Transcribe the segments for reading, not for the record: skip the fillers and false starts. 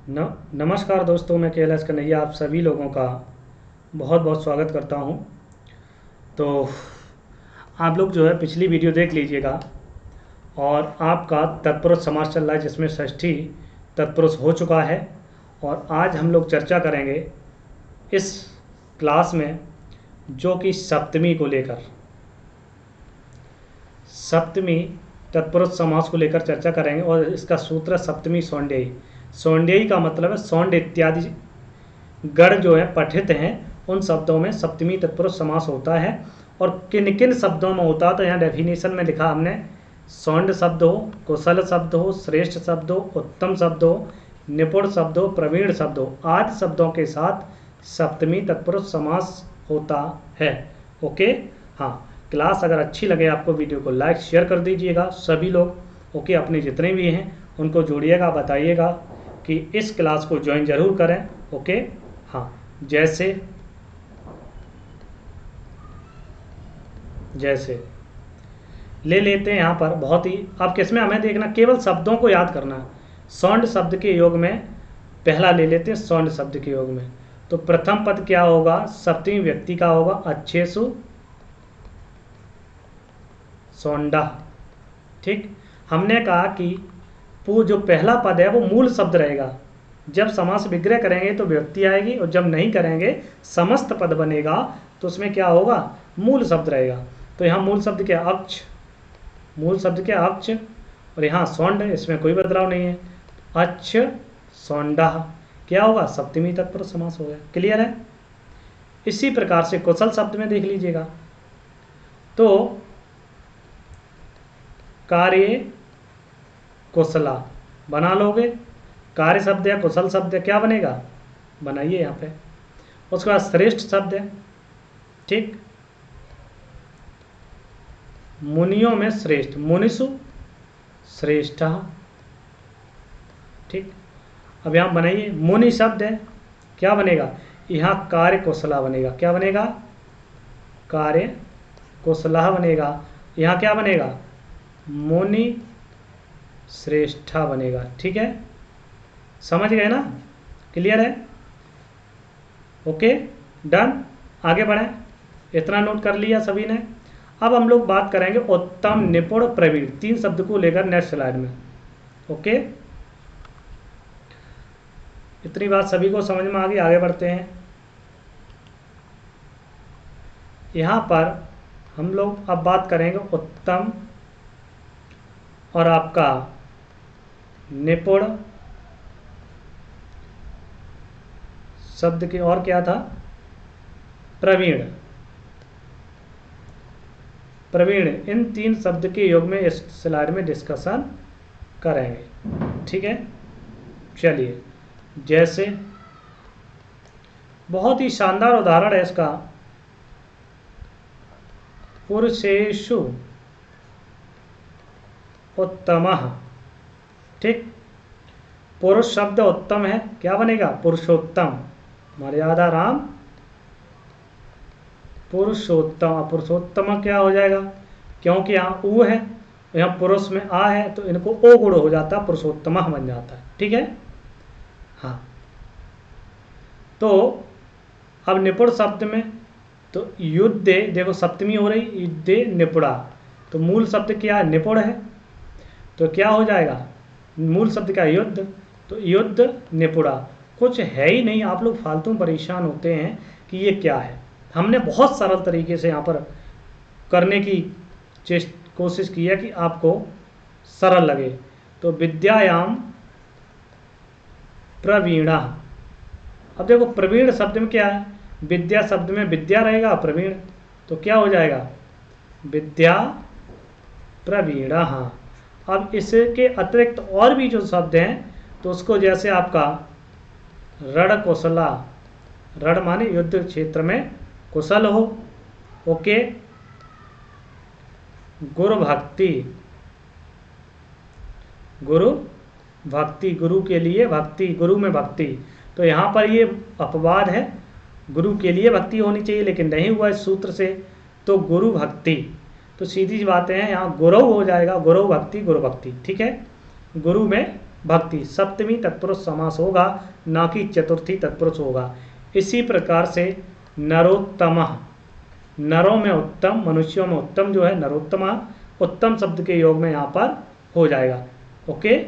नमस्कार दोस्तों, मैं कैलाश कन्हैया आप सभी लोगों का बहुत बहुत स्वागत करता हूं। तो आप लोग जो है पिछली वीडियो देख लीजिएगा और आपका तत्पुरुष समास चल रहा है जिसमें षष्ठी तत्पुरुष हो चुका है। और आज हम लोग चर्चा करेंगे इस क्लास में जो कि सप्तमी को लेकर, सप्तमी तत्पुरुष समास को लेकर चर्चा करेंगे। और इसका सूत्र सप्तमी सौंडेयी। सौंडेयी का मतलब है सौंड इत्यादि गण जो है पठित हैं उन शब्दों में सप्तमी तत्पुरुष समास होता है। और किन किन शब्दों में होता है तो यहाँ डेफिनेशन में लिखा हमने, सौंड शब्द हो, कुशल शब्द हो, श्रेष्ठ शब्द हो, उत्तम शब्द हो, निपुण शब्द हो, प्रवीण शब्द हो, आदि शब्दों के साथ सप्तमी तत्पुरुष समास होता है। ओके, हाँ। क्लास अगर अच्छी लगे आपको वीडियो को लाइक शेयर कर दीजिएगा सभी लोग। ओके, अपने जितने भी हैं उनको जोड़िएगा, बताइएगा कि इस क्लास को ज्वाइन जरूर करें। ओके, हाँ। जैसे ले लेते हैं यहाँ पर बहुत ही, अब किसमें हमें देखना, केवल शब्दों को याद करना है। सौंड शब्द के योग में पहला ले लेते हैं। सौंड शब्द के योग में तो प्रथम पद क्या होगा, सप्तमी व्यक्ति का होगा, अच्छेसु सौंडा। ठीक, हमने कहा कि जो पहला पद है वो मूल शब्द रहेगा। जब समास विग्रह करेंगे तो व्यक्ति आएगी और जब नहीं करेंगे समस्त पद बनेगा तो उसमें क्या होगा, मूल शब्द रहेगा। तो यहाँ मूल शब्द क्या, अक्ष, मूल शब्द क्या अक्ष, और यहाँ सौंड, इसमें कोई बदलाव नहीं है। अच्छ सौंडा क्या होगा, सप्तमी तत्पुरुष समास हो गया। क्लियर है। इसी प्रकार से कुशल शब्द में देख लीजिएगा तो कार्य कुशला बना लोगे, कार्य शब्द है, कुशल शब्द है, क्या बनेगा, बनाइए यहाँ पे। उसके बाद श्रेष्ठ शब्द है। ठीक, मुनियों में श्रेष्ठ, मुनिषु श्रेष्ठ। ठीक, अब यहाँ बनाइए, मुनि शब्द है, क्या बनेगा, यहाँ कार्य कुशला बनेगा, क्या बनेगा, कार्य कुशला बनेगा। यहाँ क्या बनेगा, मुनि श्रेष्ठा बनेगा। ठीक है, समझ गए ना, क्लियर है। ओके, डन, आगे बढ़ें। इतना नोट कर लिया सभी ने। अब हम लोग बात करेंगे उत्तम, निपुण, प्रवीण, तीन शब्द को लेकर नेक्स्ट स्लाइड में। ओके, इतनी बात सभी को समझ में आ गई। आगे बढ़ते हैं। यहाँ पर हम लोग अब बात करेंगे उत्तम और आपका निपुण शब्द की, और क्या था, प्रवीण। प्रवीण, इन तीन शब्द के योग में इस स्लाइड में डिस्कशन करेंगे। ठीक है, चलिए। जैसे बहुत ही शानदार उदाहरण है इसका, पुरुषेषु उत्तमः। ठीक, पुरुष शब्द उत्तम है, क्या बनेगा, पुरुषोत्तम, मर्यादा राम पुरुषोत्तम। पुरुषोत्तम क्या हो जाएगा, क्योंकि यहाँ ऊ है, यहाँ पुरुष में आ है तो इनको ओ गुण हो जाता है, पुरुषोत्तम बन जाता है। ठीक है, हाँ। तो अब निपुण शब्द में तो युद्धे, देखो सप्तमी हो रही, युद्धे निपुणा, तो मूल शब्द क्या है, निपुण है, तो क्या हो जाएगा, मूल शब्द क्या, युद्ध, तो युद्ध निपुणा। कुछ है ही नहीं, आप लोग फालतू परेशान होते हैं कि ये क्या है। हमने बहुत सरल तरीके से यहाँ पर करने की कोशिश की है कि आपको सरल लगे। तो विद्यायाम प्रवीणा। अब देखो प्रवीण शब्द में क्या है, विद्या शब्द में विद्या रहेगा, प्रवीण तो क्या हो जाएगा, विद्या प्रवीणा। हाँ, अब इसके अतिरिक्त और भी जो शब्द हैं तो उसको, जैसे आपका रण कुशला, रण माने युद्ध क्षेत्र में कुशल हो। ओके, गुरु भक्ति, गुरु भक्ति, गुरु के लिए भक्ति, गुरु में भक्ति, तो यहाँ पर ये अपवाद है, गुरु के लिए भक्ति होनी चाहिए लेकिन नहीं हुआ इस सूत्र से, तो गुरु भक्ति, तो सीधी सी बातें हैं, यहाँ गुरु हो जाएगा, गुरु भक्ति, गुरु भक्ति। ठीक है, गुरु में भक्ति, सप्तमी तत्पुरुष समास होगा, ना कि चतुर्थी तत्पुरुष होगा। इसी प्रकार से नरोत्तमः, नरों में उत्तम, मनुष्यों में उत्तम जो है नरोत्तमा, उत्तम शब्द के योग में यहाँ पर हो जाएगा। ओके,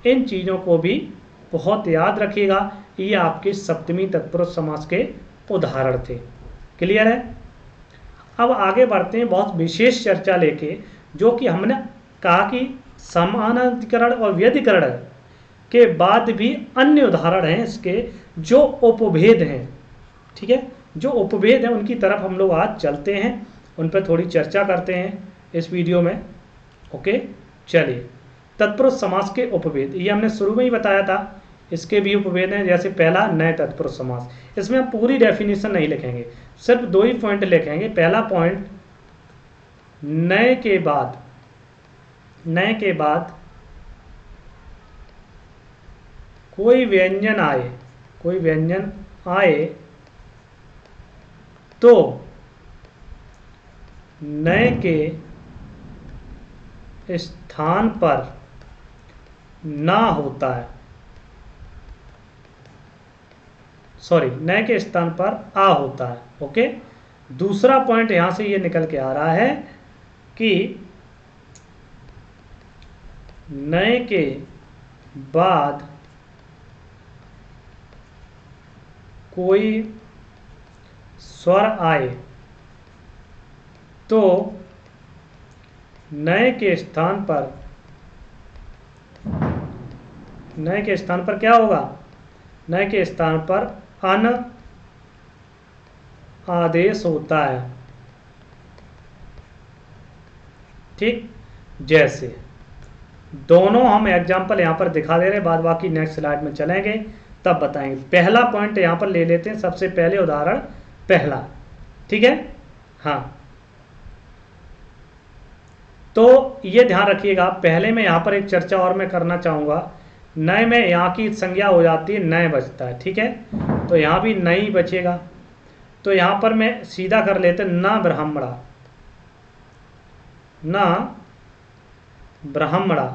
इन चीज़ों को भी बहुत याद रखिएगा। ये आपके सप्तमी तत्पुरुष समास के उदाहरण थे। क्लियर है? अब आगे बढ़ते हैं बहुत विशेष चर्चा लेके, जो कि हमने कहा कि समानाधिकरण और व्यधिकरण के बाद भी अन्य उदाहरण हैं इसके जो उपभेद हैं। ठीक है, जो उपभेद हैं उनकी तरफ हम लोग आज चलते हैं, उन पर थोड़ी चर्चा करते हैं इस वीडियो में। ओके, चलिए, तत्पुरुष समास के उपभेद, ये हमने शुरू में ही बताया था। इसके भी उपभेद हैं, जैसे पहला नए तत्पुरुष समास। इसमें हम पूरी डेफिनेशन नहीं लिखेंगे, सिर्फ 2 ही पॉइंट लिखेंगे। पहला पॉइंट, नए के बाद कोई व्यंजन आए तो नए के स्थान पर ना होता है, सॉरी, नए के स्थान पर आ होता है। ओके, दूसरा पॉइंट यहां से ये निकल के आ रहा है कि नए के बाद कोई स्वर आए तो नए के स्थान पर क्या होगा? नए के स्थान पर अन आदेश होता है। ठीक, जैसे दोनों हम एग्जाम्पल यहां पर दिखा दे रहे हैं, बाद बाकी नेक्स्ट स्लाइड में चलेंगे तब बताएंगे। पहला पॉइंट यहां पर ले लेते हैं, सबसे पहले उदाहरण पहला। ठीक है, हाँ, तो ये ध्यान रखिएगा। पहले में यहां पर एक चर्चा और मैं करना चाहूंगा। नए में यहाँ की संज्ञा हो जाती है, नए बचता है। ठीक है, तो यहाँ भी नई बचेगा। तो यहाँ पर मैं सीधा कर लेते ना ब्राह्मणा।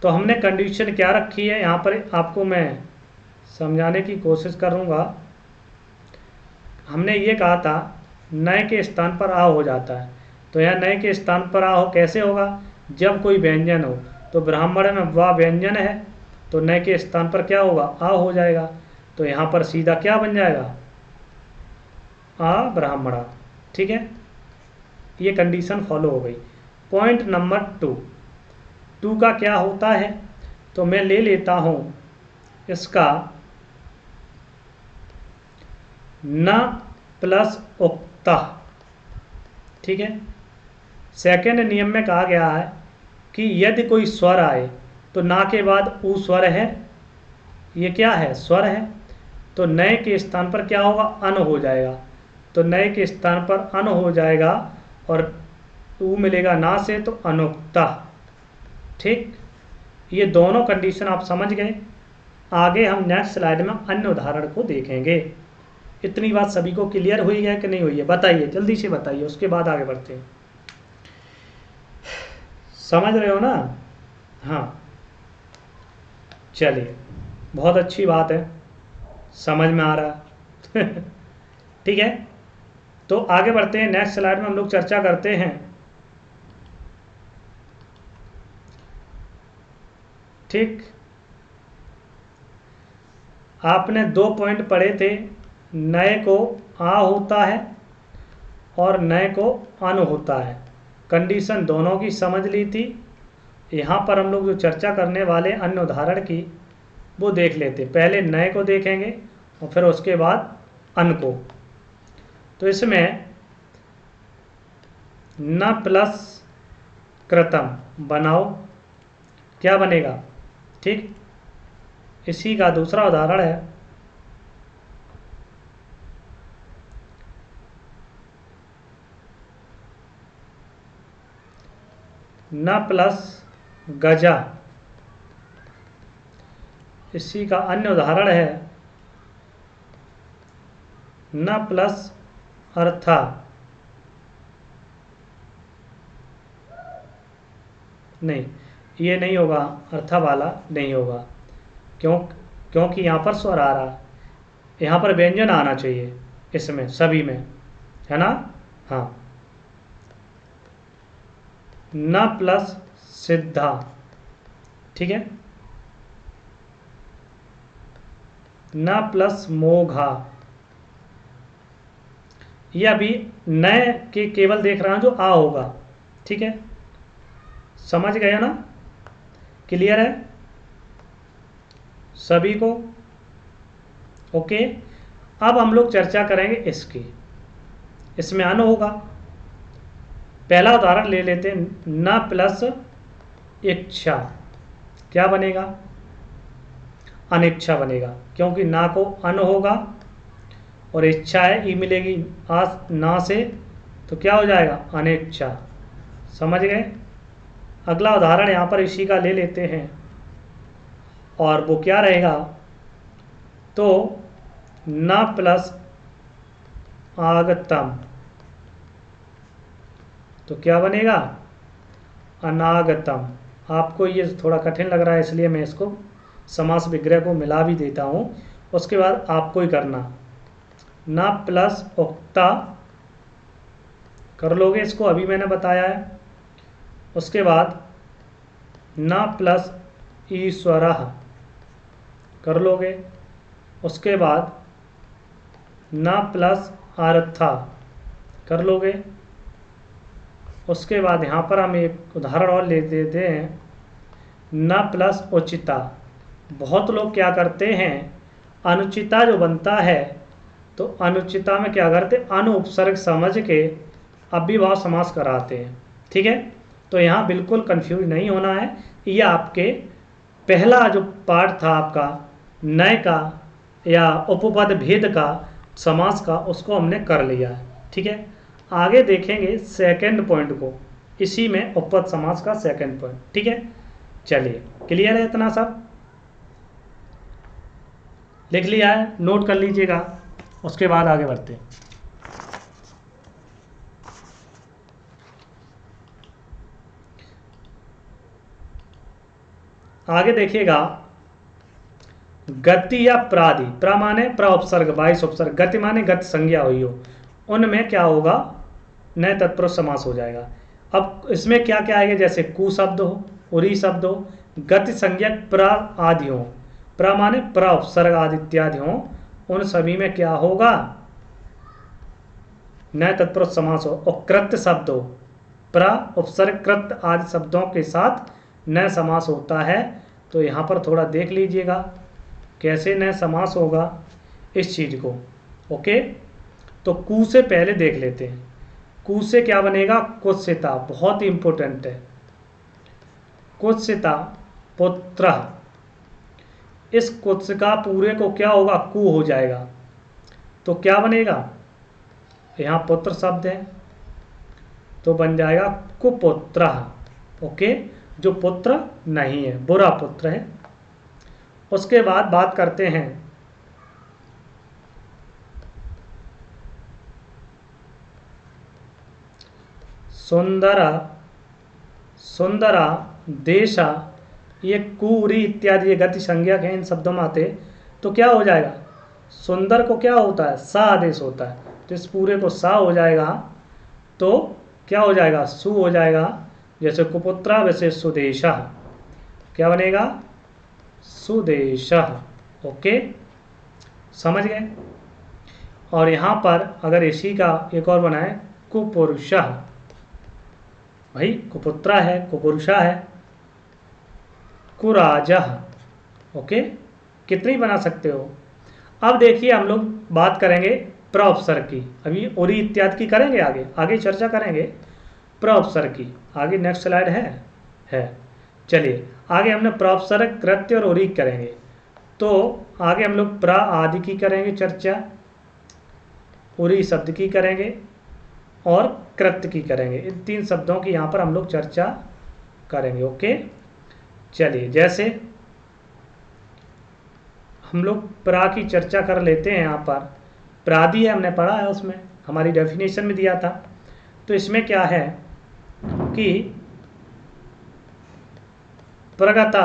तो हमने कंडीशन क्या रखी है यहाँ पर, आपको मैं समझाने की कोशिश करूँगा। हमने ये कहा था नए के स्थान पर आ हो जाता है, तो यहाँ नए के स्थान पर आ हो कैसे होगा? जब कोई व्यंजन हो, तो ब्राह्मण में वह व्यंजन है, तो नए के स्थान पर क्या होगा? आ हो जाएगा। तो यहाँ पर सीधा क्या बन जाएगा? आ ब्राह्मणा। ठीक है, ये कंडीशन फॉलो हो गई। पॉइंट नंबर 2 का क्या होता है? तो मैं ले लेता हूँ इसका न प्लस उक्ता। ठीक है, सेकंड नियम में कहा गया है कि यदि कोई स्वर आए तो ना के बाद ऊ स्वर है, ये क्या है? स्वर है। तो नए के स्थान पर क्या होगा? अन हो जाएगा। तो नए के स्थान पर अन हो जाएगा और ऊ मिलेगा ना से, तो अनुक्ता। ठीक, ये दोनों कंडीशन आप समझ गए। आगे हम नेक्स्ट स्लाइड में अन्य उदाहरण को देखेंगे। इतनी बात सभी को क्लियर हुई है कि नहीं हुई है? बताइए, जल्दी से बताइए, उसके बाद आगे बढ़ते हैं। समझ रहे हो ना? हाँ, चलिए, बहुत अच्छी बात है, समझ में आ रहा। ठीक है, तो आगे बढ़ते हैं। नेक्स्ट स्लाइड में हम लोग चर्चा करते हैं। ठीक, आपने 2 पॉइंट पढ़े थे, नए को आ होता है और नए को अन होता है। कंडीशन दोनों की समझ ली थी। यहाँ पर हम लोग जो चर्चा करने वाले अन्य उदाहरण की, वो देख लेते। पहले नए को देखेंगे और फिर उसके बाद अन को। तो इसमें न प्लस कृतम बनाओ, क्या बनेगा? ठीक, इसी का दूसरा उदाहरण है न प्लस गजा। इसी का अन्य उदाहरण है न प्लस अर्था। नहीं, ये नहीं होगा, अर्था वाला नहीं होगा। क्यों? क्योंकि यहाँ पर स्वर आ रहा है, यहाँ पर व्यंजन आना चाहिए इसमें सभी में, है ना। हाँ, न प्लस सिद्धा, ठीक है, न प्लस मोघा। ये अभी नए के केवल देख रहा हूं जो आ होगा, ठीक है, समझ गया ना, क्लियर है सभी को? ओके, अब हम लोग चर्चा करेंगे इसकी, इसमें अन होगा। पहला उदाहरण ले लेते हैं, न प्लस इच्छा, क्या बनेगा? अनिच्छा बनेगा, क्योंकि ना को अन होगा और इच्छा है, ई मिलेगी आ ना से, तो क्या हो जाएगा? अनिच्छा। समझ गए? अगला उदाहरण यहाँ पर इसी का ले लेते हैं, और वो क्या रहेगा? तो न प्लस आगतम, तो क्या बनेगा? अनागतम। आपको ये थोड़ा कठिन लग रहा है, इसलिए मैं इसको समास विग्रह को मिला भी देता हूँ, उसके बाद आपको ही करना। न प्लस उक्ता, कर लोगे इसको, अभी मैंने बताया है। उसके बाद न प्लस ईश्वर, कर लोगे। उसके बाद न प्लस अर्था, कर लोगे। उसके बाद यहाँ पर हम एक उदाहरण और ले देते हैं, न प्लस उचिता। बहुत लोग क्या करते हैं, अनुचिता जो बनता है, तो अनुचिता में क्या करते, अनु उपसर्ग समझ के अव्ययभाव समास कराते हैं, ठीक है। तो यहाँ बिल्कुल कंफ्यूज नहीं होना है, ये आपके पहला जो पार्ट था आपका नय का या उपपद भेद का समास का, उसको हमने कर लिया है, ठीक है। आगे देखेंगे सेकंड पॉइंट को, इसी में उपपद समास का सेकंड पॉइंट, ठीक है। चलिए, क्लियर है इतना सब? लिख लिया है, नोट कर लीजिएगा, उसके बाद आगे बढ़ते हैं। आगे देखिएगा, गति या प्रादि, प्रा माने प्रउपसर्ग, बाईस उपसर्ग, गति माने गति संज्ञा हुई हो, उनमें क्या होगा? नए तत्पुरुष समास हो जाएगा। अब इसमें क्या क्या आएगा? जैसे कु शब्द हो, उरी शब्द हो, गति संज्ञक प्रा आदि हो, प्रा माने प्रउपसर्ग आदि इत्यादि हो, उन सभी में क्या होगा? नए तत्पुरुष समास हो। और कृत्य शब्द हो, प्रा उपसर्ग कृत्य आदि शब्दों के साथ नए समास होता है। तो यहाँ पर थोड़ा देख लीजिएगा कैसे नए समास होगा इस चीज को। ओके, तो कु से पहले देख लेते हैं। कु से क्या बनेगा? कुत्सिता, बहुत ही इंपॉर्टेंट है। कुत्सिता पुत्र, इस कुत्सिका पूरे को क्या होगा? कु हो जाएगा, तो क्या बनेगा? यहाँ पुत्र शब्द है तो बन जाएगा कुपुत्र। ओके, जो पुत्र नहीं है, बुरा पुत्र है। उसके बाद बात करते हैं सुंदरा, सुंदरा देशा, ये कुरी इत्यादि ये गति संज्ञक है, इन शब्दों में आते, तो क्या हो जाएगा? सुंदर को क्या होता है? सा आदेश होता है, तो इस पूरे को सा हो जाएगा, तो क्या हो जाएगा? सु हो जाएगा। जैसे कुपुत्रा वैसे सुदेशा, क्या बनेगा? सुदेशा। ओके, समझ गए? और यहाँ पर अगर इसी का एक और बनाए, कुपुरुषा, भाई कुपुत्रा है, कुपुरुषा है, कुराजा। ओके, कितनी बना सकते हो? अब देखिए, हम लोग बात करेंगे प्रउपसर्ग की, अभी उरी इत्यादि की करेंगे, आगे आगे चर्चा करेंगे प्रउपसर्ग की। आगे नेक्स्ट स्लाइड है। चलिए, आगे हमने प्रउपसर्ग, कृत्य और उरी करेंगे। तो आगे हम लोग प्रा आदि की करेंगे चर्चा, उरी शब्द की करेंगे और कृत्य की करेंगे। इन तीन शब्दों की यहाँ पर हम लोग चर्चा करेंगे। ओके, चलिए, जैसे हम लोग प्रा की चर्चा कर लेते हैं। यहाँ पर प्रादि है, हमने पढ़ा है, उसमें हमारी डेफिनेशन में दिया था। तो इसमें क्या है कि प्रगता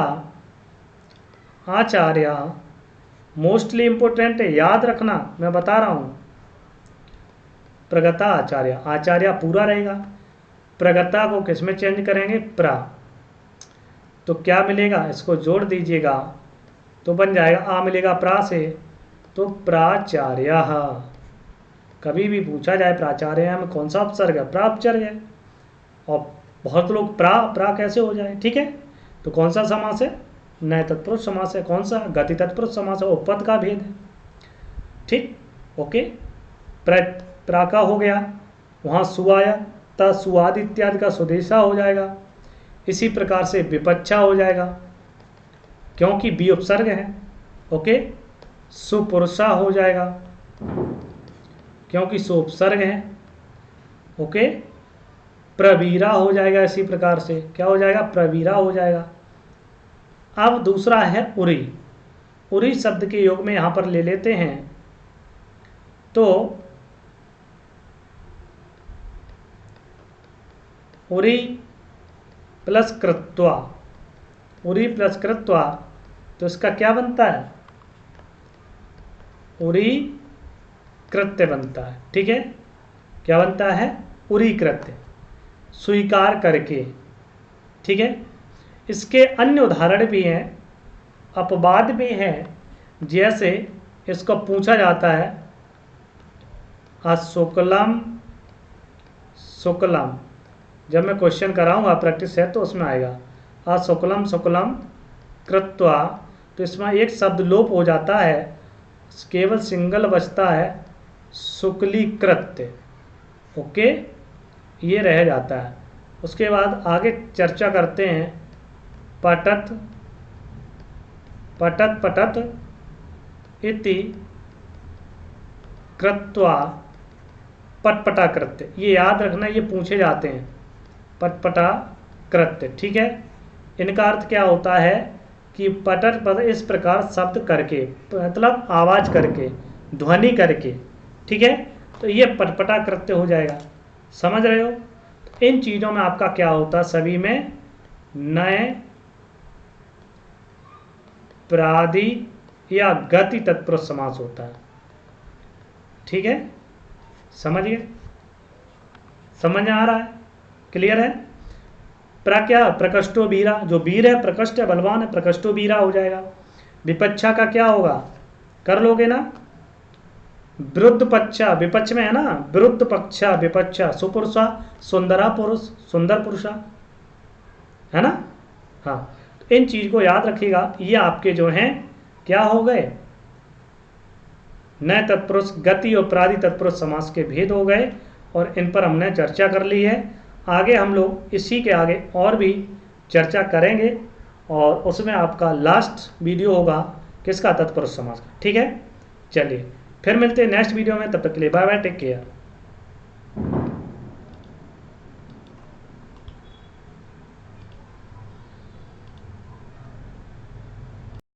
आचार्य मोस्टली इंपॉर्टेंट है, याद रखना, मैं बता रहा हूँ। प्रगता आचार्य, आचार्य पूरा रहेगा, प्रगता को किस में चेंज करेंगे, प्रा, तो क्या मिलेगा, इसको जोड़ दीजिएगा तो बन जाएगा, आ मिलेगा प्रा से, तो प्राचार्य। कभी भी पूछा जाए प्राचार्य में कौन सा उपसर्ग है, प्रापसर्ग है, और बहुत लोग प्रा कैसे हो जाए, ठीक है, तो कौन सा समास है, नए तत्पुरुष समास है, कौन सा, गति तत्पुरुष समास है, उपपद का भेद है, ठीक, ओके। प्रा का हो गया, वहाँ सु आया, त सुआद इत्यादि का सुदेशा हो जाएगा। इसी प्रकार से विपच्छा हो जाएगा, क्योंकि बी उपसर्ग है, ओके। सुपुरुषा हो जाएगा, क्योंकि सु उपसर्ग है, ओके। प्रवीरा हो जाएगा, इसी प्रकार से क्या हो जाएगा, प्रवीरा हो जाएगा। अब दूसरा है उरी। उरी शब्द के योग में यहां पर ले लेते हैं, तो उरी प्लस कृत्वा, उरी प्लस कृत्वा, तो इसका क्या बनता है, उरी कृत्य बनता है, ठीक है, क्या बनता है, उरी कृत्य, स्वीकार करके, ठीक है। इसके अन्य उदाहरण भी हैं, अपवाद भी हैं, जैसे इसको पूछा जाता है शुक्लम, शुक्लम, जब मैं क्वेश्चन कराऊंगा प्रैक्टिस है तो उसमें आएगा शुक्लम शुक्लम कृत्वा, तो इसमें एक शब्द लोप हो जाता है, केवल सिंगल बचता है शुक्लीकृत्य, ओके, ये रह जाता है। उसके बाद आगे चर्चा करते हैं, पठत पठत पठत इति कृत्वा पटपटा कृत्य, ये याद रखना, ये पूछे जाते हैं, पटपटा कृत्य, ठीक है। इनका अर्थ क्या होता है कि पटट पद इस प्रकार शब्द करके, मतलब आवाज करके, ध्वनि करके, ठीक है, तो ये पटपटा कृत्य हो जाएगा, समझ रहे हो। इन चीज़ों में आपका क्या होता है, सभी में नए प्रादि या गति तत्पुरुष समास होता है, ठीक है, समझिए, समझ में आ रहा है, क्लियर है। क्या, प्रकष्टो वीरा, जो वीर है, प्रकष्ट है, बलवान है, प्रकष्टो वीरा हो जाएगा। विपच्छा का क्या होगा, कर लोगे ना, विरुद्ध पक्षा, विपक्ष में है ना, विरुद्ध पक्षा, विपक्षा, सुपुरुषा, सुंदरा पुरुष, सुंदर पुरुषा, है ना, हाँ। तो इन चीज को याद रखिएगा, ये आपके जो हैं क्या हो गए, नए तत्पुरुष, गति और प्रादि तत्पुरुष समास के भेद हो गए, और इन पर हमने चर्चा कर ली है। आगे हम लोग इसी के आगे और भी चर्चा करेंगे, और उसमें आपका लास्ट वीडियो होगा किसका, तत्पुरुष समास का, ठीक है। चलिए फिर मिलते हैं नेक्स्ट वीडियो में, तब तक के लिए बाय बाय, टेक केयर।